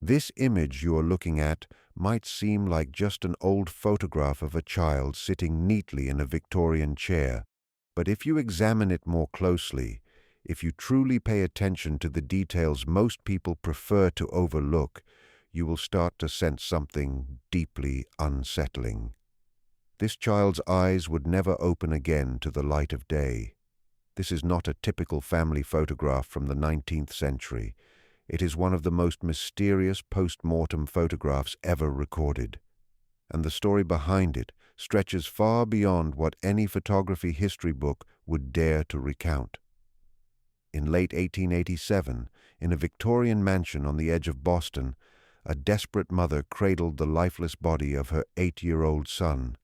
This image you are looking at might seem like just an old photograph of a child sitting neatly in a Victorian chair, but if you examine it more closely, if you truly pay attention to the details most people prefer to overlook, you will start to sense something deeply unsettling. This child's eyes would never open again to the light of day. This is not a typical family photograph from the 19th century. It is one of the most mysterious post-mortem photographs ever recorded. And the story behind it stretches far beyond what any photography history book would dare to recount. In late 1887, in a Victorian mansion on the edge of Boston, a desperate mother cradled the lifeless body of her 8-year-old son.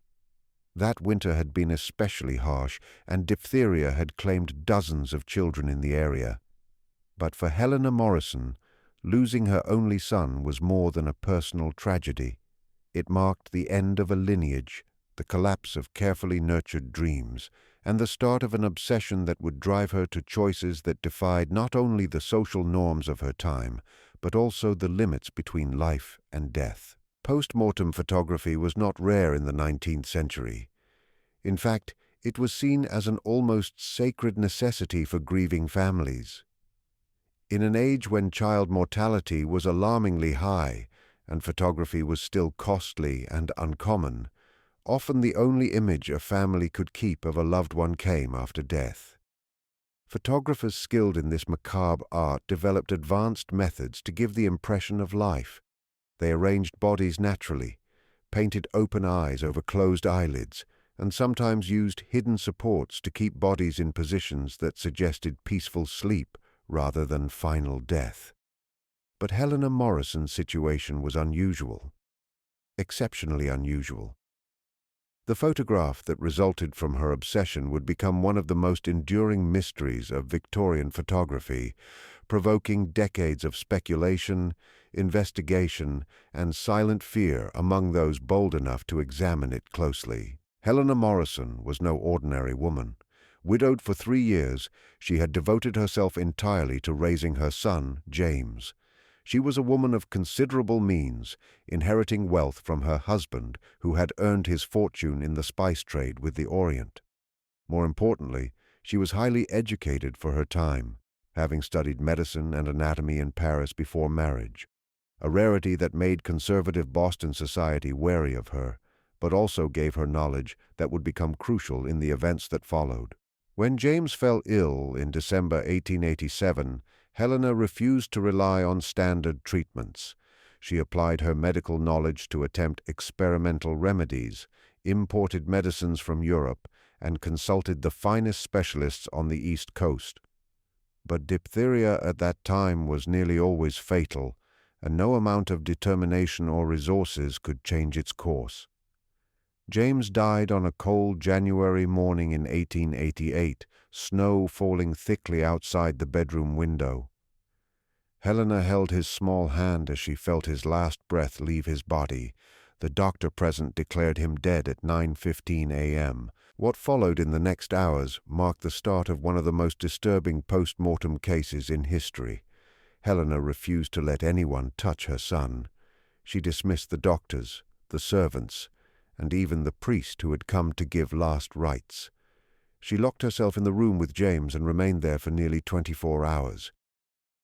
That winter had been especially harsh, and diphtheria had claimed dozens of children in the area. But for Helena Morrison, losing her only son was more than a personal tragedy. It marked the end of a lineage, the collapse of carefully nurtured dreams, and the start of an obsession that would drive her to choices that defied not only the social norms of her time, but also the limits between life and death. Post-mortem photography was not rare in the 19th century. In fact, it was seen as an almost sacred necessity for grieving families. In an age when child mortality was alarmingly high and photography was still costly and uncommon, often the only image a family could keep of a loved one came after death. Photographers skilled in this macabre art developed advanced methods to give the impression of life. They arranged bodies naturally, painted open eyes over closed eyelids, and sometimes used hidden supports to keep bodies in positions that suggested peaceful sleep rather than final death. But Helena Morrison's situation was unusual, exceptionally unusual. The photograph that resulted from her obsession would become one of the most enduring mysteries of Victorian photography, provoking decades of speculation, investigation, and silent fear among those bold enough to examine it closely. Helena Morrison was no ordinary woman. Widowed for 3 years, she had devoted herself entirely to raising her son, James. She was a woman of considerable means, inheriting wealth from her husband, who had earned his fortune in the spice trade with the Orient. More importantly, she was highly educated for her time, having studied medicine and anatomy in Paris before marriage, a rarity that made conservative Boston society wary of her, but also gave her knowledge that would become crucial in the events that followed. When James fell ill in December 1887, Helena refused to rely on standard treatments. She applied her medical knowledge to attempt experimental remedies, imported medicines from Europe, and consulted the finest specialists on the East Coast. But diphtheria at that time was nearly always fatal, and no amount of determination or resources could change its course. James died on a cold January morning in 1888, snow falling thickly outside the bedroom window. Helena held his small hand as she felt his last breath leave his body. The doctor present declared him dead at 9:15 a.m. What followed in the next hours marked the start of one of the most disturbing post-mortem cases in history. Helena refused to let anyone touch her son. She dismissed the doctors, the servants, and even the priest who had come to give last rites. She locked herself in the room with James and remained there for nearly 24 hours.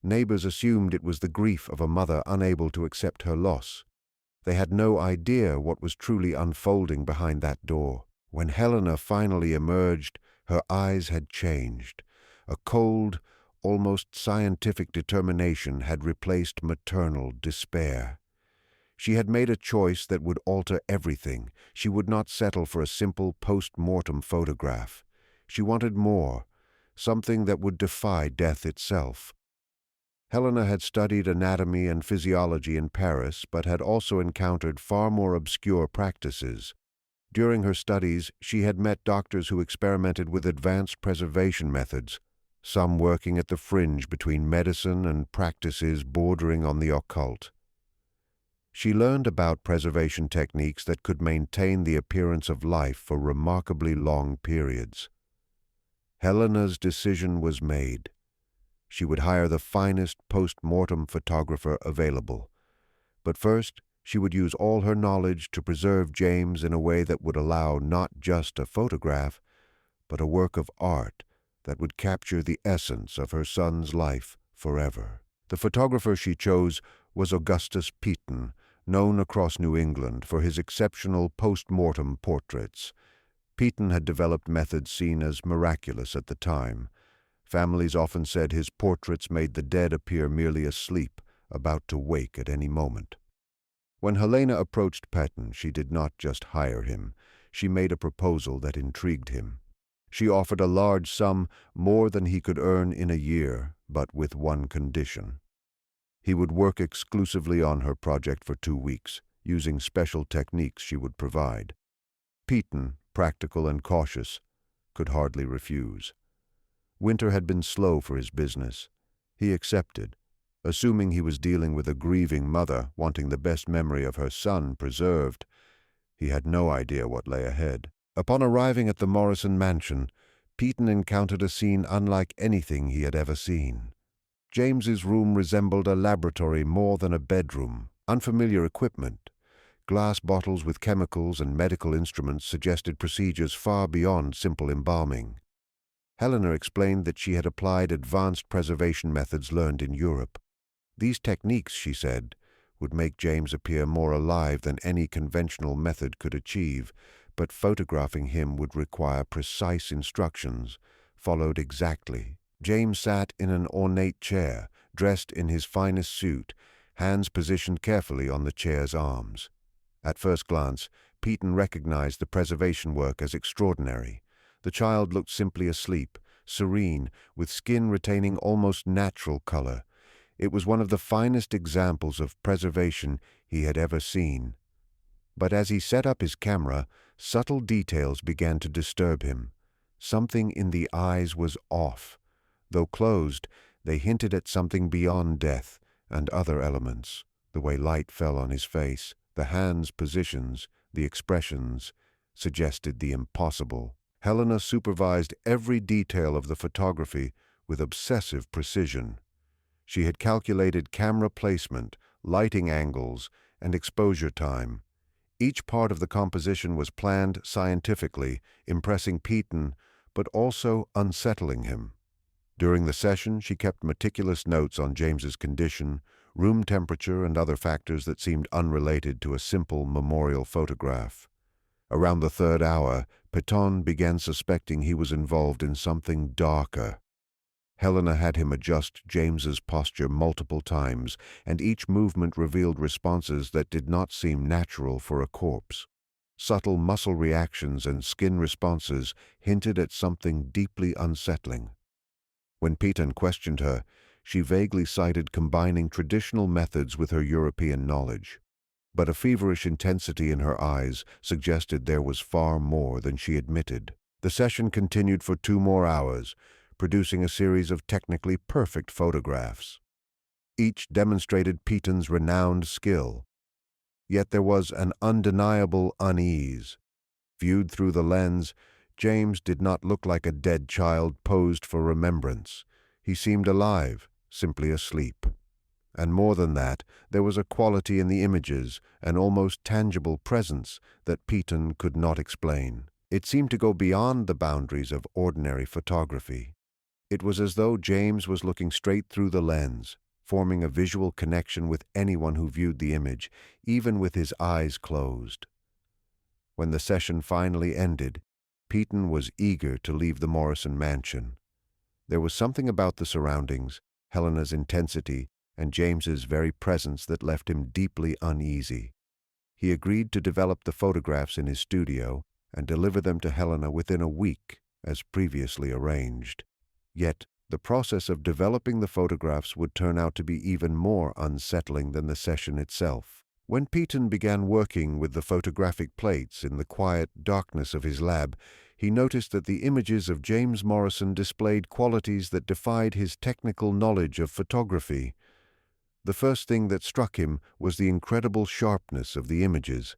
Neighbors assumed it was the grief of a mother unable to accept her loss. They had no idea what was truly unfolding behind that door. When Helena finally emerged, her eyes had changed. A cold, almost scientific determination had replaced maternal despair. She had made a choice that would alter everything. She would not settle for a simple post-mortem photograph. She wanted more, something that would defy death itself. Helena had studied anatomy and physiology in Paris, but had also encountered far more obscure practices. During her studies, she had met doctors who experimented with advanced preservation methods, some working at the fringe between medicine and practices bordering on the occult. She learned about preservation techniques that could maintain the appearance of life for remarkably long periods. Helena's decision was made. She would hire the finest post-mortem photographer available. But first, she would use all her knowledge to preserve James in a way that would allow not just a photograph, but a work of art that would capture the essence of her son's life forever. The photographer she chose was Augustus Peyton, known across New England for his exceptional post-mortem portraits. Peyton had developed methods seen as miraculous at the time. Families often said his portraits made the dead appear merely asleep, about to wake at any moment. When Helena approached Peyton, she did not just hire him. She made a proposal that intrigued him. She offered a large sum, more than he could earn in a year, but with one condition. He would work exclusively on her project for 2 weeks, using special techniques she would provide. Peyton, practical and cautious, could hardly refuse. Winter had been slow for his business. He accepted, assuming he was dealing with a grieving mother wanting the best memory of her son preserved. He had no idea what lay ahead. Upon arriving at the Morrison mansion, Peyton encountered a scene unlike anything he had ever seen. James's room resembled a laboratory more than a bedroom. Unfamiliar equipment, glass bottles with chemicals and medical instruments suggested procedures far beyond simple embalming. Helena explained that she had applied advanced preservation methods learned in Europe. These techniques, she said, would make James appear more alive than any conventional method could achieve, but photographing him would require precise instructions, followed exactly. James sat in an ornate chair, dressed in his finest suit, hands positioned carefully on the chair's arms. At first glance, Peyton recognized the preservation work as extraordinary. The child looked simply asleep, serene, with skin retaining almost natural color. It was one of the finest examples of preservation he had ever seen. But as he set up his camera, subtle details began to disturb him. Something in the eyes was off. Though closed, they hinted at something beyond death and other elements. The way light fell on his face, the hands' positions, the expressions, suggested the impossible. Helena supervised every detail of the photography with obsessive precision. She had calculated camera placement, lighting angles, and exposure time. Each part of the composition was planned scientifically, impressing Peyton, but also unsettling him. During the session, she kept meticulous notes on James's condition, room temperature, and other factors that seemed unrelated to a simple memorial photograph. Around the 3rd hour, Peyton began suspecting he was involved in something darker. Helena had him adjust James's posture multiple times, and each movement revealed responses that did not seem natural for a corpse. Subtle muscle reactions and skin responses hinted at something deeply unsettling. When Peyton questioned her, she vaguely cited combining traditional methods with her European knowledge. But a feverish intensity in her eyes suggested there was far more than she admitted. The session continued for 2 more hours, producing a series of technically perfect photographs. Each demonstrated Peyton's renowned skill. Yet there was an undeniable unease. Viewed through the lens, James did not look like a dead child posed for remembrance. He seemed alive, simply asleep. And more than that, there was a quality in the images, an almost tangible presence that Peyton could not explain. It seemed to go beyond the boundaries of ordinary photography. It was as though James was looking straight through the lens, forming a visual connection with anyone who viewed the image, even with his eyes closed. When the session finally ended, Peyton was eager to leave the Morrison mansion. There was something about the surroundings, Helena's intensity, and James's very presence that left him deeply uneasy. He agreed to develop the photographs in his studio and deliver them to Helena within a week, as previously arranged. Yet, the process of developing the photographs would turn out to be even more unsettling than the session itself. When Peyton began working with the photographic plates in the quiet darkness of his lab, he noticed that the images of James Morrison displayed qualities that defied his technical knowledge of photography. The first thing that struck him was the incredible sharpness of the images.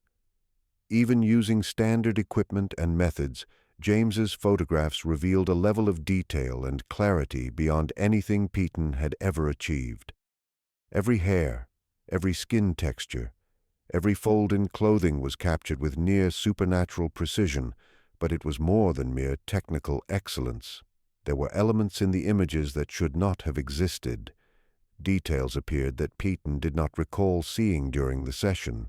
Even using standard equipment and methods, James's photographs revealed a level of detail and clarity beyond anything Peyton had ever achieved. Every hair, every skin texture, every fold in clothing was captured with near supernatural precision, but it was more than mere technical excellence. There were elements in the images that should not have existed. Details appeared that Peyton did not recall seeing during the session.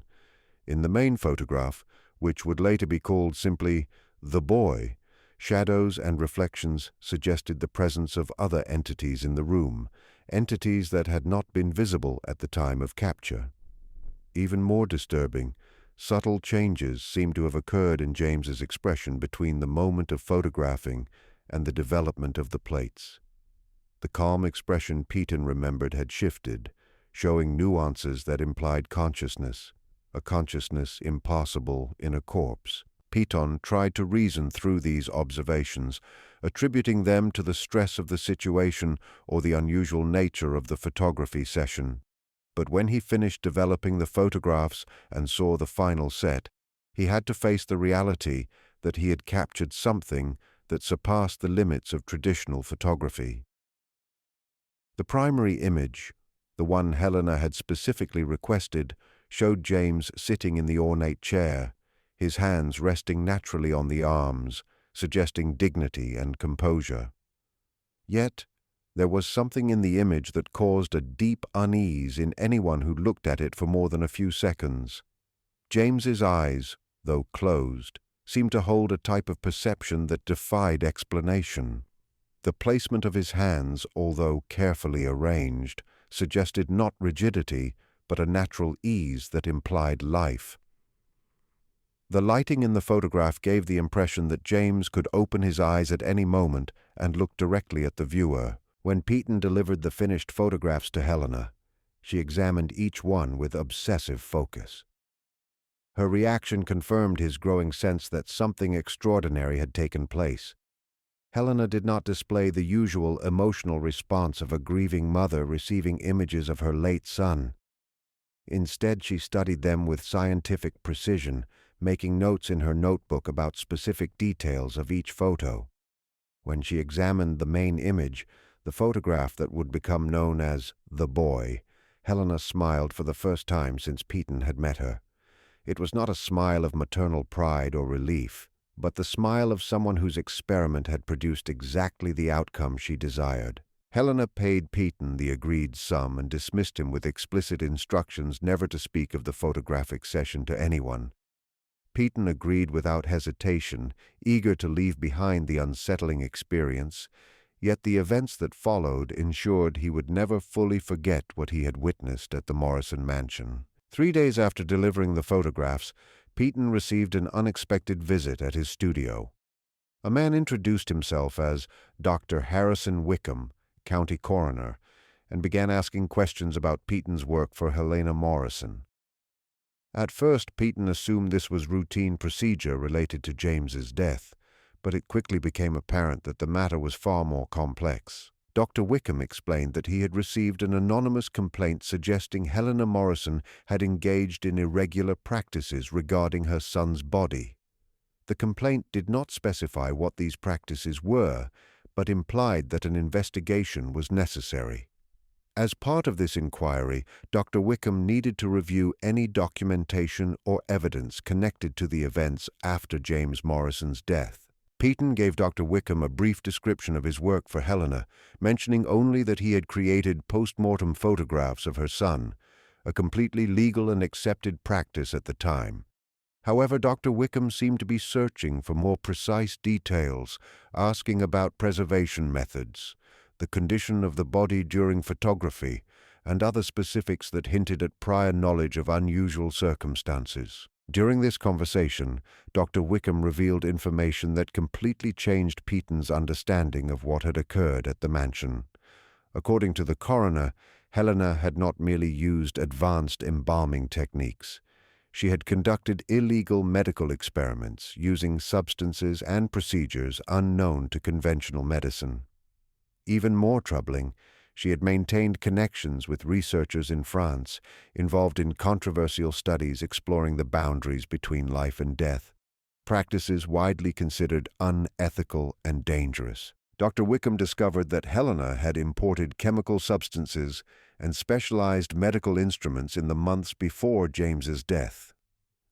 In the main photograph, which would later be called simply the boy, shadows and reflections suggested the presence of other entities in the room, entities that had not been visible at the time of capture. Even more disturbing, subtle changes seemed to have occurred in James's expression between the moment of photographing and the development of the plates. The calm expression Peyton remembered had shifted, showing nuances that implied consciousness, a consciousness impossible in a corpse. Peyton tried to reason through these observations, attributing them to the stress of the situation or the unusual nature of the photography session. But when he finished developing the photographs and saw the final set, he had to face the reality that he had captured something that surpassed the limits of traditional photography. The primary image, the one Helena had specifically requested, showed James sitting in the ornate chair, his hands resting naturally on the arms, suggesting dignity and composure. Yet, there was something in the image that caused a deep unease in anyone who looked at it for more than a few seconds. James's eyes, though closed, seemed to hold a type of perception that defied explanation. The placement of his hands, although carefully arranged, suggested not rigidity, but a natural ease that implied life. The lighting in the photograph gave the impression that James could open his eyes at any moment and look directly at the viewer. When Peyton delivered the finished photographs to Helena, she examined each one with obsessive focus. Her reaction confirmed his growing sense that something extraordinary had taken place. Helena did not display the usual emotional response of a grieving mother receiving images of her late son. Instead, she studied them with scientific precision, making notes in her notebook about specific details of each photo. When she examined the main image, the photograph that would become known as the boy, Helena smiled for the first time since Peyton had met her. It was not a smile of maternal pride or relief, but the smile of someone whose experiment had produced exactly the outcome she desired. Helena paid Peyton the agreed sum and dismissed him with explicit instructions never to speak of the photographic session to anyone. Peyton agreed without hesitation, eager to leave behind the unsettling experience, yet the events that followed ensured he would never fully forget what he had witnessed at the Morrison mansion. 3 days after delivering the photographs, Peyton received an unexpected visit at his studio. A man introduced himself as Dr. Harrison Wickham, county coroner, and began asking questions about Peyton's work for Helena Morrison. At first, Peyton assumed this was routine procedure related to James's death, but it quickly became apparent that the matter was far more complex. Dr. Wickham explained that he had received an anonymous complaint suggesting Helena Morrison had engaged in irregular practices regarding her son's body. The complaint did not specify what these practices were, but implied that an investigation was necessary. As part of this inquiry, Dr. Wickham needed to review any documentation or evidence connected to the events after James Morrison's death. Peyton gave Dr. Wickham a brief description of his work for Helena, mentioning only that he had created post-mortem photographs of her son, a completely legal and accepted practice at the time. However, Dr. Wickham seemed to be searching for more precise details, asking about preservation methods, the condition of the body during photography, and other specifics that hinted at prior knowledge of unusual circumstances. During this conversation, Dr. Wickham revealed information that completely changed Peyton's understanding of what had occurred at the mansion. According to the coroner, Helena had not merely used advanced embalming techniques. She had conducted illegal medical experiments using substances and procedures unknown to conventional medicine. Even more troubling, she had maintained connections with researchers in France involved in controversial studies exploring the boundaries between life and death, practices widely considered unethical and dangerous. Dr. Wickham discovered that Helena had imported chemical substances and specialized medical instruments in the months before James's death.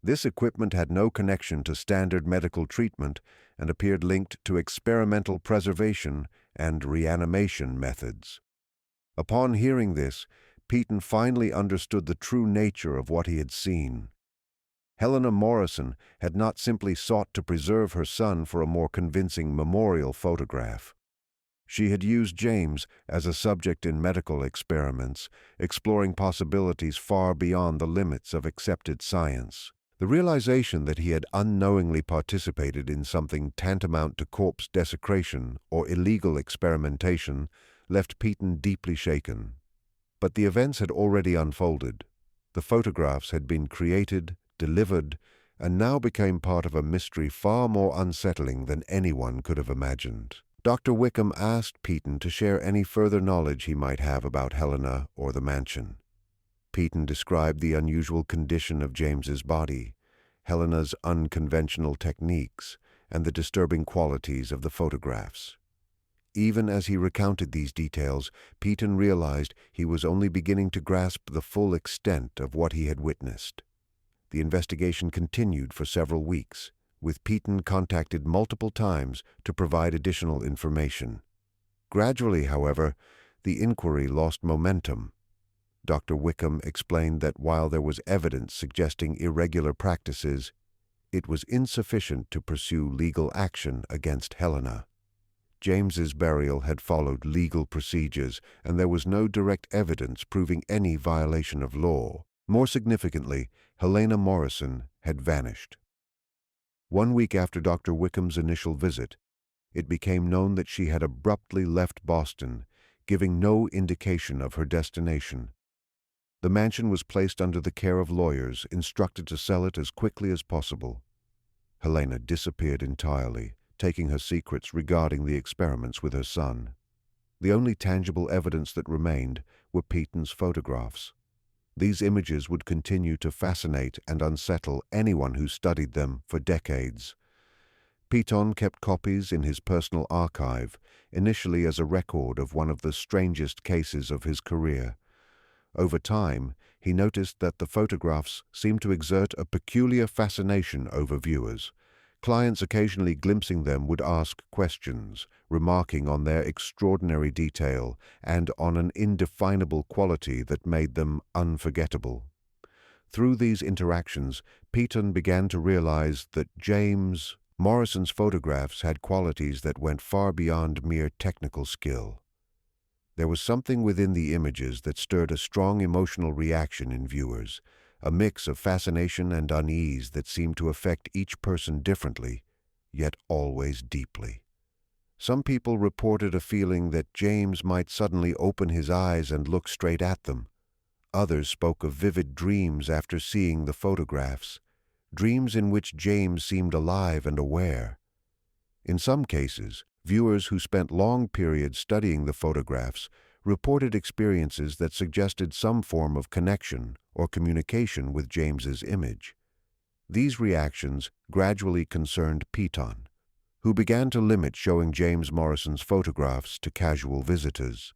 This equipment had no connection to standard medical treatment and appeared linked to experimental preservation and reanimation methods. Upon hearing this, Peyton finally understood the true nature of what he had seen. Helena Morrison had not simply sought to preserve her son for a more convincing memorial photograph. She had used James as a subject in medical experiments, exploring possibilities far beyond the limits of accepted science. The realization that he had unknowingly participated in something tantamount to corpse desecration or illegal experimentation left Peyton deeply shaken. But the events had already unfolded. The photographs had been created, delivered, and now became part of a mystery far more unsettling than anyone could have imagined. Dr. Wickham asked Peyton to share any further knowledge he might have about Helena or the mansion. Peyton described the unusual condition of James's body, Helena's unconventional techniques, and the disturbing qualities of the photographs. Even as he recounted these details, Peyton realized he was only beginning to grasp the full extent of what he had witnessed. The investigation continued for several weeks, with Peyton contacted multiple times to provide additional information. Gradually, however, the inquiry lost momentum. Dr. Wickham explained that while there was evidence suggesting irregular practices, it was insufficient to pursue legal action against Helena. James's burial had followed legal procedures, and there was no direct evidence proving any violation of law. More significantly, Helena Morrison had vanished. 1 week after Dr. Wickham's initial visit, it became known that she had abruptly left Boston, giving no indication of her destination. The mansion was placed under the care of lawyers, instructed to sell it as quickly as possible. Helena disappeared entirely, taking her secrets regarding the experiments with her son. The only tangible evidence that remained were Peyton's photographs. These images would continue to fascinate and unsettle anyone who studied them for decades. Peyton kept copies in his personal archive, initially as a record of one of the strangest cases of his career. Over time, he noticed that the photographs seemed to exert a peculiar fascination over viewers. Clients occasionally glimpsing them would ask questions, remarking on their extraordinary detail and on an indefinable quality that made them unforgettable. Through these interactions, Peyton began to realize that James Morrison's photographs had qualities that went far beyond mere technical skill. There was something within the images that stirred a strong emotional reaction in viewers, a mix of fascination and unease that seemed to affect each person differently, yet always deeply. Some people reported a feeling that James might suddenly open his eyes and look straight at them. Others spoke of vivid dreams after seeing the photographs, dreams in which James seemed alive and aware. In some cases, viewers who spent long periods studying the photographs reported experiences that suggested some form of connection or communication with James's image. These reactions gradually concerned Peyton, who began to limit showing James Morrison's photographs to casual visitors.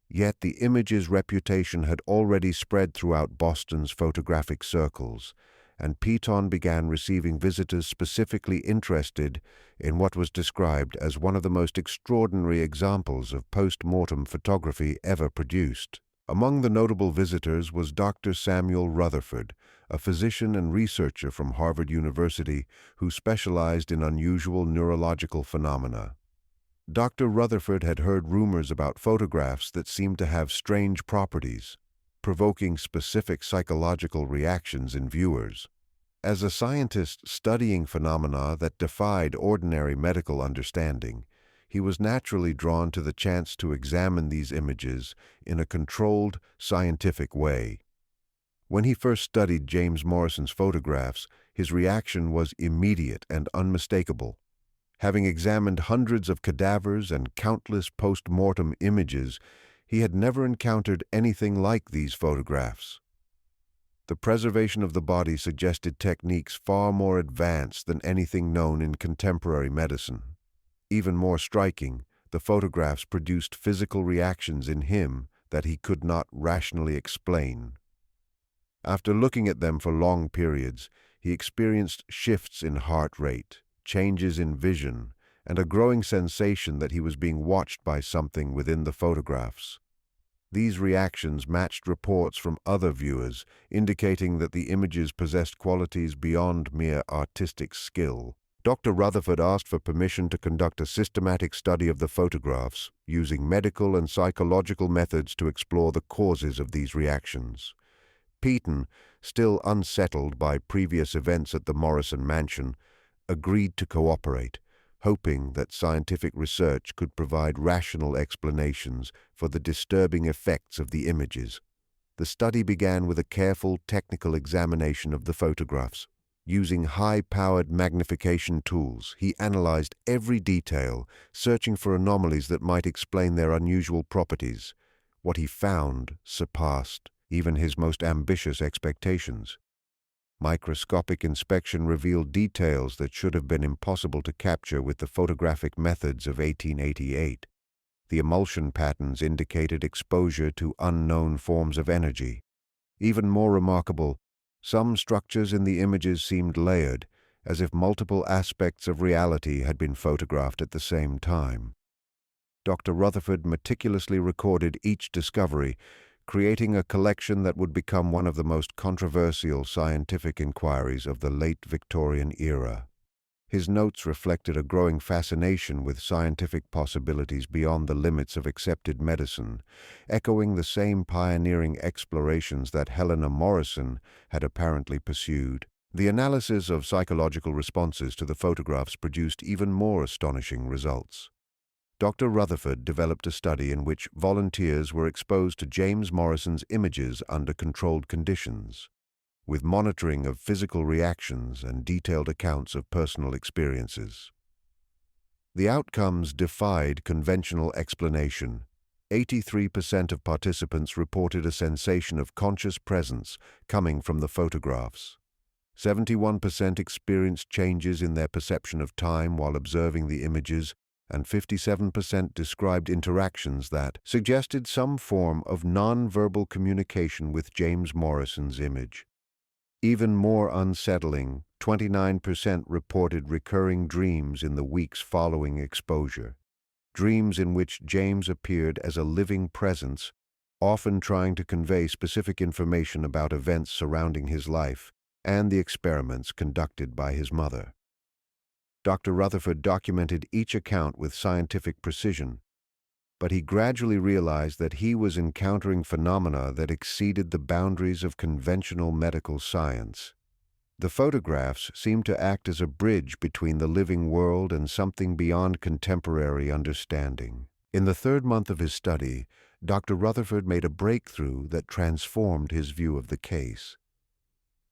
Yet the image's reputation had already spread throughout Boston's photographic circles, and Peyton began receiving visitors specifically interested in what was described as one of the most extraordinary examples of post-mortem photography ever produced. Among the notable visitors was Dr. Samuel Rutherford, a physician and researcher from Harvard University who specialized in unusual neurological phenomena. Dr. Rutherford had heard rumors about photographs that seemed to have strange properties, provoking specific psychological reactions in viewers. As a scientist studying phenomena that defied ordinary medical understanding, he was naturally drawn to the chance to examine these images in a controlled, scientific way. When he first studied James Morrison's photographs, his reaction was immediate and unmistakable. Having examined hundreds of cadavers and countless post-mortem images, he had never encountered anything like these photographs. The preservation of the body suggested techniques far more advanced than anything known in contemporary medicine. Even more striking, The photographs produced physical reactions in him that he could not rationally explain. After looking at them for long periods, he experienced shifts in heart rate, changes in vision, and a growing sensation that he was being watched by something within the photographs. These reactions matched reports from other viewers, indicating that the images possessed qualities beyond mere artistic skill. Dr. Rutherford asked for permission to conduct a systematic study of the photographs, using medical and psychological methods to explore the causes of these reactions. Peyton, still unsettled by previous events at the Morrison mansion, agreed to cooperate, hoping that scientific research could provide rational explanations for the disturbing effects of the images. The study began with a careful technical examination of the photographs. Using high-powered magnification tools, he analyzed every detail, searching for anomalies that might explain their unusual properties. What he found surpassed even his most ambitious expectations. Microscopic inspection revealed details that should have been impossible to capture with the photographic methods of 1888. The emulsion patterns indicated exposure to unknown forms of energy. Even more remarkable, some structures in the images seemed layered, as if multiple aspects of reality had been photographed at the same time. Dr. Rutherford meticulously recorded each discovery, creating a collection that would become one of the most controversial scientific inquiries of the late Victorian era. His notes reflected a growing fascination with scientific possibilities beyond the limits of accepted medicine, echoing the same pioneering explorations that Helena Morrison had apparently pursued. The analysis of psychological responses to the photographs produced even more astonishing results. Dr. Rutherford developed a study in which volunteers were exposed to James Morrison's images under controlled conditions, with monitoring of physical reactions and detailed accounts of personal experiences. The outcomes defied conventional explanation. 83% of participants reported a sensation of conscious presence coming from the photographs. 71% experienced changes in their perception of time while observing the images, and 57% described interactions that suggested some form of non-verbal communication with James Morrison's image. Even more unsettling, 29% reported recurring dreams in the weeks following exposure, dreams in which James appeared as a living presence, often trying to convey specific information about events surrounding his life and the experiments conducted by his mother. Dr. Rutherford documented each account with scientific precision, but he gradually realized that he was encountering phenomena that exceeded the boundaries of conventional medical science. The photographs seemed to act as a bridge between the living world and something beyond contemporary understanding. In the third month of his study, Dr. Rutherford made a breakthrough that transformed his view of the case.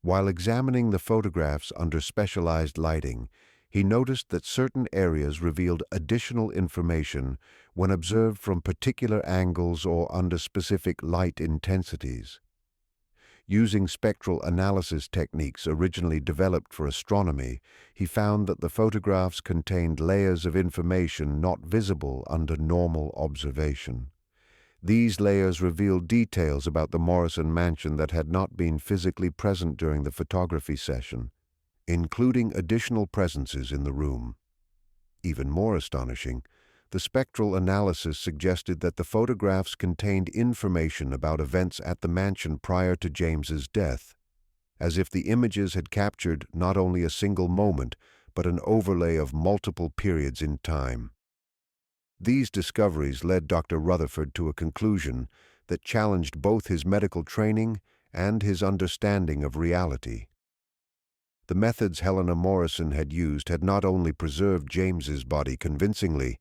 While examining the photographs under specialized lighting, he noticed that certain areas revealed additional information when observed from particular angles or under specific light intensities. Using spectral analysis techniques originally developed for astronomy, he found that the photographs contained layers of information not visible under normal observation. These layers revealed details about the Morrison mansion that had not been physically present during the photography session, including additional presences in the room. Even more astonishing, the spectral analysis suggested that the photographs contained information about events at the mansion prior to James's death, as if the images had captured not only a single moment, but an overlay of multiple periods in time. These discoveries led Dr. Rutherford to a conclusion that challenged both his medical training and his understanding of reality. The methods Helena Morrison had used had not only preserved James's body convincingly,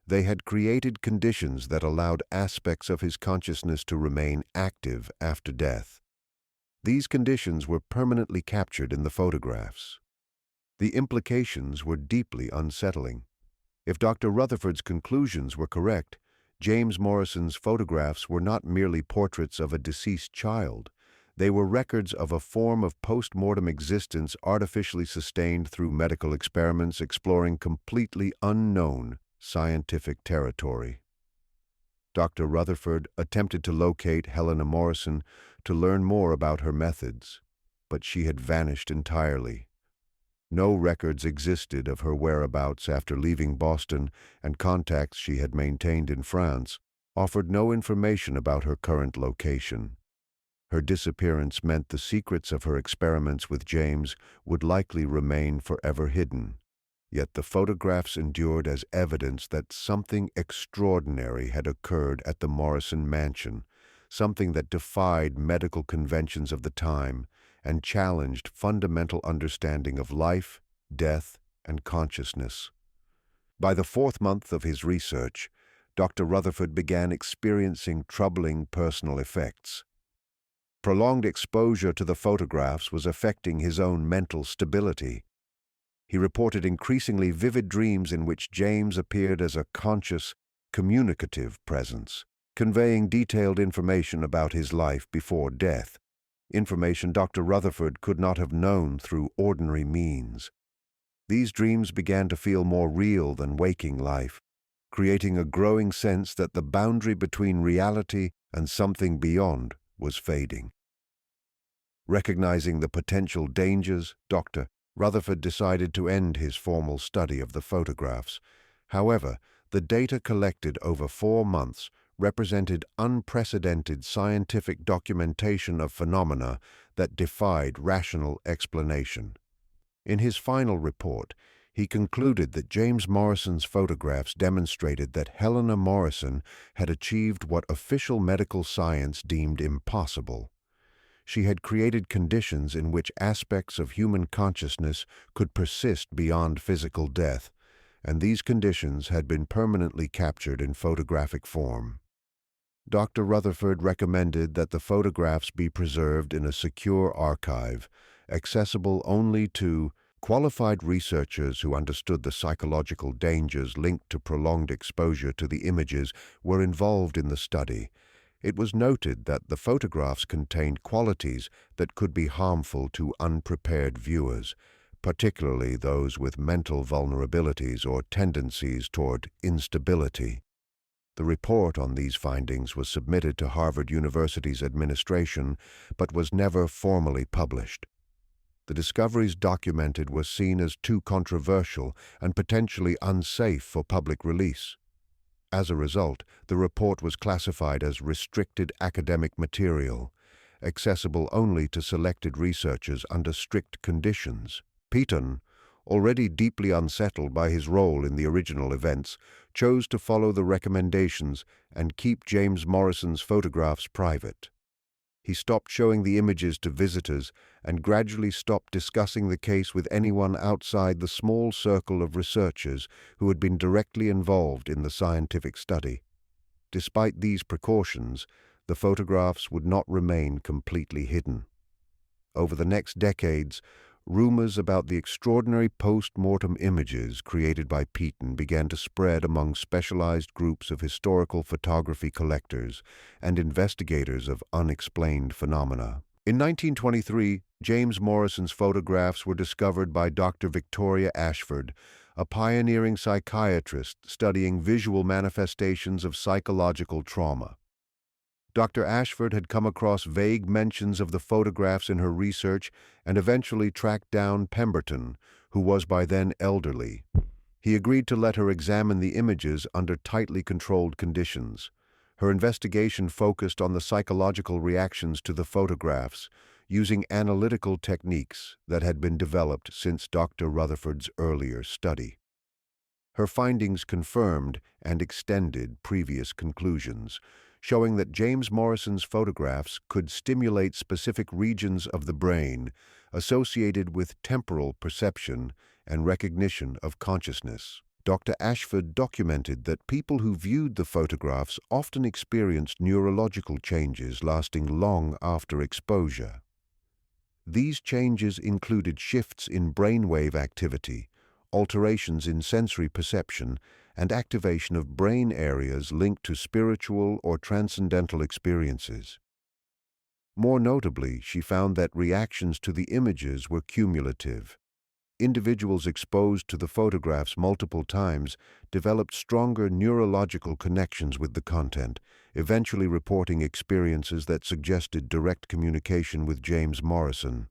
they had created conditions that allowed aspects of his consciousness to remain active after death. These conditions were permanently captured in the photographs. The implications were deeply unsettling. If Dr. Rutherford's conclusions were correct, James Morrison's photographs were not merely portraits of a deceased child. They were records of a form of post-mortem existence artificially sustained through medical experiments exploring completely unknown scientific territory. Dr. Rutherford attempted to locate Helena Morrison to learn more about her methods, but she had vanished entirely. No records existed of her whereabouts after leaving Boston, and contacts she had maintained in France offered no information about her current location. Her disappearance meant the secrets of her experiments with James would likely remain forever hidden. Yet the photographs endured as evidence that something extraordinary had occurred at the Morrison mansion, something that defied medical conventions of the time and challenged fundamental understanding of life, death, and consciousness. By the fourth month of his research, Dr. Rutherford began experiencing troubling personal effects. Prolonged exposure to the photographs was affecting his own mental stability. He reported increasingly vivid dreams in which James appeared as a conscious, communicative presence, conveying detailed information about his life before death, information Dr. Rutherford could not have known through ordinary means. These dreams began to feel more real than waking life, creating a growing sense that the boundary between reality and something beyond was fading. Recognizing the potential dangers, Dr. Rutherford decided to end his formal study of the photographs. However, the data collected over 4 months represented unprecedented scientific documentation of phenomena that defied rational explanation. In his final report, he concluded that James Morrison's photographs demonstrated that Helena Morrison had achieved what official medical science deemed impossible. She had created conditions in which aspects of human consciousness could persist beyond physical death, and these conditions had been permanently captured in photographic form. Dr. Rutherford recommended that the photographs be preserved in a secure archive, accessible only to qualified researchers who understood the psychological dangers linked to prolonged exposure to the images were involved in the study. It was noted that the photographs contained qualities that could be harmful to unprepared viewers, particularly those with mental vulnerabilities or tendencies toward instability. The report on these findings was submitted to Harvard University's administration, but was never formally published. The discoveries documented were seen as too controversial and potentially unsafe for public release. As a result, the report was classified as restricted academic material, accessible only to selected researchers under strict conditions. Peaton, already deeply unsettled by his role in the original events, chose to follow the recommendations and keep James Morrison's photographs private. He stopped showing the images to visitors and gradually stopped discussing the case with anyone outside the small circle of researchers who had been directly involved in the scientific study. Despite these precautions, the photographs would not remain completely hidden. Over the next decades, rumors about the extraordinary post-mortem images created by Peaton began to spread among specialized groups of historical photography collectors and investigators of unexplained phenomena. In 1923, James Morrison's photographs were discovered by Dr. Victoria Ashford, a pioneering psychiatrist studying visual manifestations of psychological trauma. Dr. Ashford had come across vague mentions of the photographs in her research and eventually tracked down Pemberton, who was by then elderly. He agreed to let her examine the images under tightly controlled conditions. Her investigation focused on the psychological reactions to the photographs, using analytical techniques that had been developed since Dr. Rutherford's earlier study. Her findings confirmed and extended previous conclusions, showing that James Morrison's photographs could stimulate specific regions of the brain associated with temporal perception and recognition of consciousness. Dr. Ashford documented that people who viewed the photographs often experienced neurological changes lasting long after exposure. These changes included shifts in brainwave activity, alterations in sensory perception, and activation of brain areas linked to spiritual or transcendental experiences. More notably, she found that reactions to the images were cumulative. individuals exposed to the photographs multiple times developed stronger neurological connections with the content, eventually reporting experiences that suggested direct communication with James Morrison.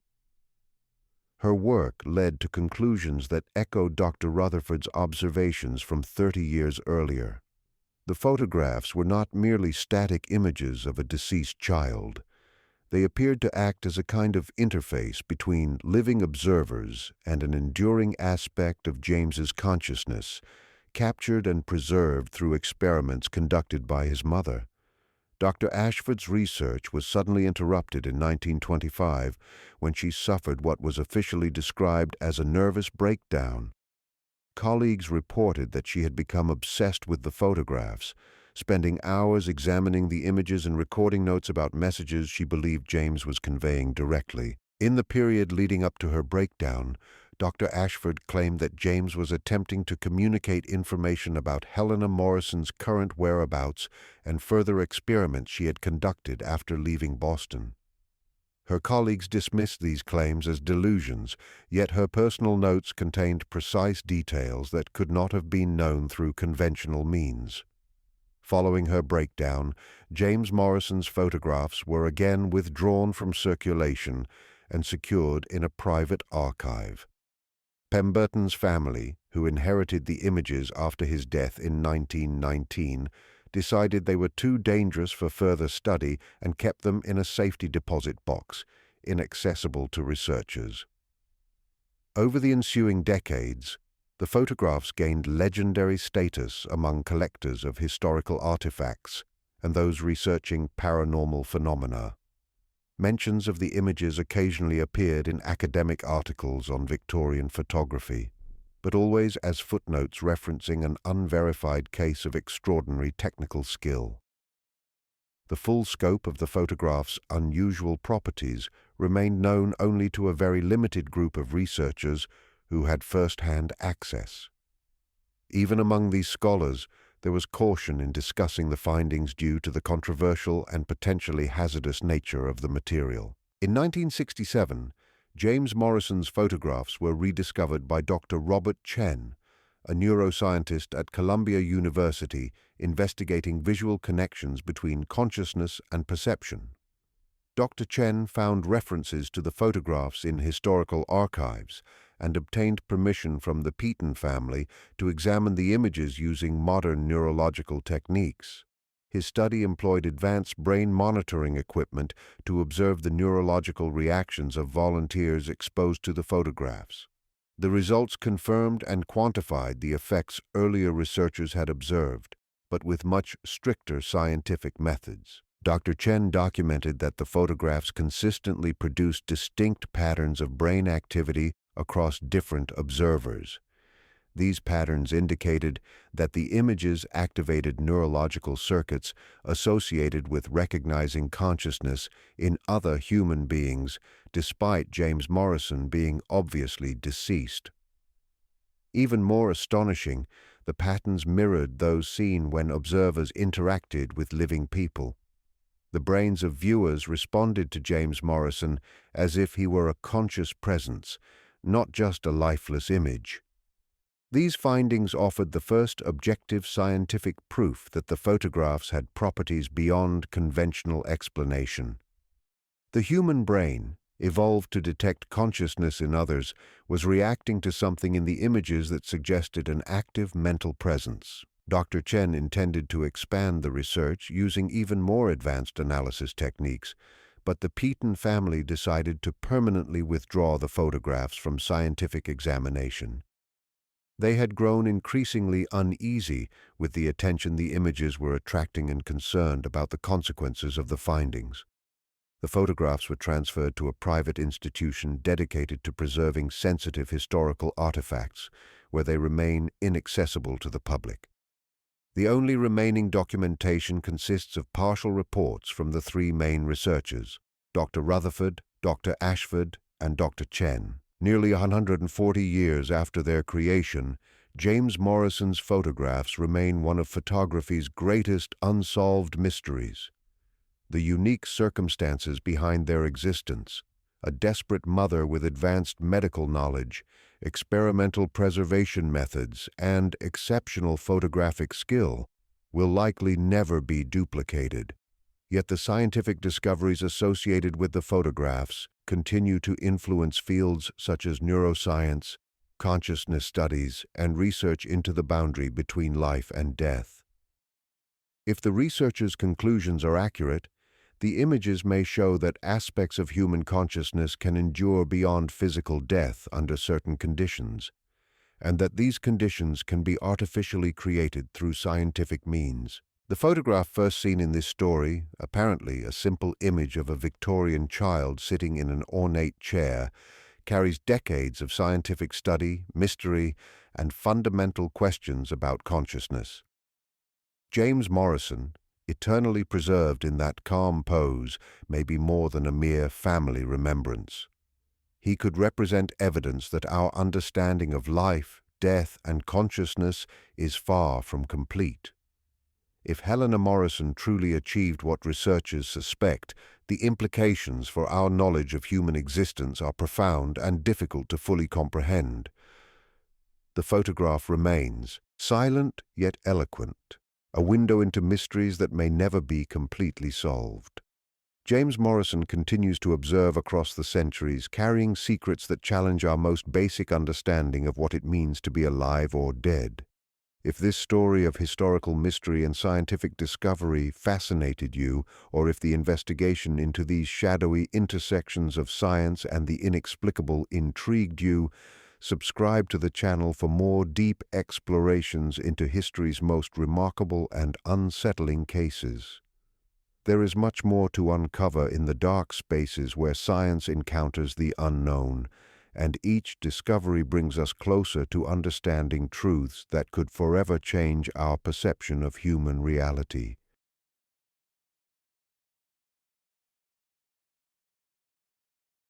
Her work led to conclusions that echoed Dr. Rutherford's observations from 30 years earlier. The photographs were not merely static images of a deceased child. They appeared to act as a kind of interface between living observers and an enduring aspect of James's consciousness, captured and preserved through experiments conducted by his mother. Dr. Ashford's research was suddenly interrupted in 1925 when she suffered what was officially described as a nervous breakdown. Colleagues reported that she had become obsessed with the photographs, spending hours examining the images and recording notes about messages she believed James was conveying directly. In the period leading up to her breakdown, Dr. Ashford claimed that James was attempting to communicate information about Helena Morrison's current whereabouts and further experiments she had conducted after leaving Boston. Her colleagues dismissed these claims as delusions, yet her personal notes contained precise details that could not have been known through conventional means. Following her breakdown, James Morrison's photographs were again withdrawn from circulation and secured in a private archive. Pemberton's family, who inherited the images after his death in 1919, decided they were too dangerous for further study and kept them in a safety deposit box, inaccessible to researchers. Over the ensuing decades, the photographs gained legendary status among collectors of historical artifacts and those researching paranormal phenomena. Mentions of the images occasionally appeared in academic articles on Victorian photography, but always as footnotes referencing an unverified case of extraordinary technical skill. The full scope of the photograph's unusual properties remained known only to a very limited group of researchers who had first-hand access. Even among these scholars, there was caution in discussing the findings due to the controversial and potentially hazardous nature of the material. In 1967, James Morrison's photographs were rediscovered by Dr. Robert Chen, a neuroscientist at Columbia University investigating visual connections between consciousness and perception. Dr. Chen found references to the photographs in historical archives and obtained permission from the Peaton family to examine the images using modern neurological techniques. His study employed advanced brain monitoring equipment to observe the neurological reactions of volunteers exposed to the photographs. The results confirmed and quantified the effects earlier researchers had observed, but with much stricter scientific methods. Dr. Chen documented that the photographs consistently produced distinct patterns of brain activity across different observers. These patterns indicated that the images activated neurological circuits associated with recognizing consciousness in other human beings, despite James Morrison being obviously deceased. Even more astonishing, the patterns mirrored those seen when observers interacted with living people. The brains of viewers responded to James Morrison as if he were a conscious presence, not just a lifeless image. These findings offered the first objective scientific proof that the photographs had properties beyond conventional explanation. The human brain, evolved to detect consciousness in others, was reacting to something in the images that suggested an active mental presence. Dr. Chen intended to expand the research using even more advanced analysis techniques, but the Peaton family decided to permanently withdraw the photographs from scientific examination. They had grown increasingly uneasy with the attention the images were attracting and concerned about the consequences of the findings. The photographs were transferred to a private institution dedicated to preserving sensitive historical artifacts, where they remain inaccessible to the public. The only remaining documentation consists of partial reports from the three main researchers, Dr. Rutherford, Dr. Ashford, and Dr. Chen. Nearly 140 years after their creation, James Morrison's photographs remain one of photography's greatest unsolved mysteries. The unique circumstances behind their existence, a desperate mother with advanced medical knowledge, experimental preservation methods, and exceptional photographic skill, will likely never be duplicated. Yet the scientific discoveries associated with the photographs continue to influence fields such as neuroscience, consciousness studies, and research into the boundary between life and death. If the researchers' conclusions are accurate, the images may show that aspects of human consciousness can endure beyond physical death under certain conditions, and that these conditions can be artificially created through scientific means. The photograph first seen in this story, apparently a simple image of a Victorian child sitting in an ornate chair, carries decades of scientific study, mystery, and fundamental questions about consciousness. James Morrison, eternally preserved in that calm pose, may be more than a mere family remembrance. He could represent evidence that our understanding of life, death, and consciousness is far from complete. If Helena Morrison truly achieved what researchers suspect, the implications for our knowledge of human existence are profound and difficult to fully comprehend. The photograph remains, silent yet eloquent, a window into mysteries that may never be completely solved. James Morrison continues to observe across the centuries, carrying secrets that challenge our most basic understanding of what it means to be alive or dead. If this story of historical mystery and scientific discovery fascinated you, or if the investigation into these shadowy intersections of science and the inexplicable intrigued you, subscribe to the channel for more deep explorations into history's most remarkable and unsettling cases. There is much more to uncover in the dark spaces where science encounters the unknown, and each discovery brings us closer to understanding truths that could forever change our perception of human reality.